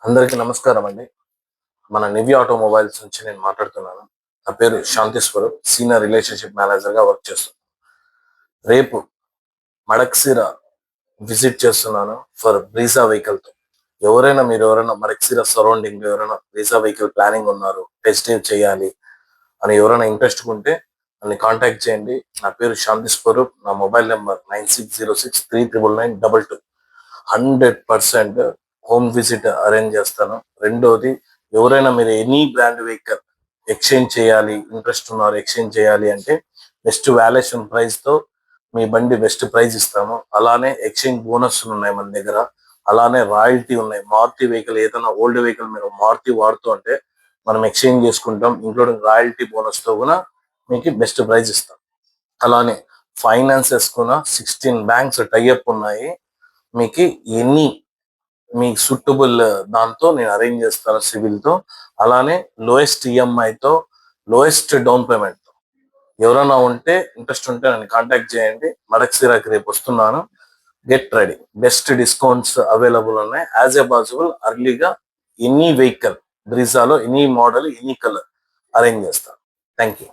అందరికీ నమస్కారం అండి. మన నివి ఆటోమొబైల్స్ నుంచి నేను మాట్లాడుతున్నాను. నా పేరు శాంతి స్వరూప్. సీనియర్ రిలేషన్‌షిప్ మేనేజర్‌గా వర్క్ చేస్తున్నాను. రేపు మడక్సిర విజిట్ చేస్తున్నాను ఫర్ బ్రీజా వెహికల్‌తో. ఎవరైనా మడక్సిర సరౌండింగ్‌లో ఎవరైనా బ్రీజా వెహికల్ ప్లానింగ్ ఉన్నారు, టెస్ట్ డ్రైవ్ చేయాలి అని ఎవరైనా ఇంట్రెస్ట్‌గా ఉంటే నన్ను కాంటాక్ట్ చేయండి. నా పేరు శాంతి స్వరూప్. నా mobile number 9606399922. 100% home visit arrange చేస్తాను. రెండోది, ఎవరైనా మీరు ఎనీ బ్రాండ్ వెహికల్ ఎక్స్చేంజ్ చేయాలి, ఇంట్రెస్ట్ ఉన్నారు ఎక్స్చేంజ్ చేయాలి అంటే బెస్ట్ వాల్యుయేషన్ ప్రైస్‌తో మీ బండి బెస్ట్ ప్రైస్ ఇస్తాము. అలానే ఎక్స్చేంజ్ బోనస్‌లు ఉన్నాయి మన దగ్గర. అలానే రాయల్టీ ఉన్నాయి. మారుతి వెహికల్ ఏదైనా ఓల్డ్ వెహికల్ మీరు మారుతి వాడుతూ అంటే మనం ఎక్స్చేంజ్ చేసుకుంటాం. ఇంక్లూడింగ్ రాయల్టీ బోనస్‌తో కూడా మీకు బెస్ట్ ప్రైస్ ఇస్తాం. అలానే ఫైనాన్సెస్ కూడా 16 బ్యాంక్స్ టై అప్ ఉన్నాయి. మీకు ఎనీ మీ సూటబుల్ దాంతో నేను అరేంజ్ చేస్తాను సివిల్‌తో. అలానే లోయెస్ట్ ఈఎంఐతో, లోయెస్ట్ డౌన్ పేమెంట్‌తో. ఎవరైనా ఉంటే ఇంట్రెస్ట్ ఉంటే నన్ను కాంటాక్ట్ చేయండి. మడక్సిరాకి రేపు వస్తున్నాను. Get ready. Best discounts available ఉన్నాయి. యాజ్ ఎ పాసిబుల్ అర్లీగా ఎనీ వెహికల్ బ్రీజాలో any model, any colour arrange చేస్తాను. Thank you.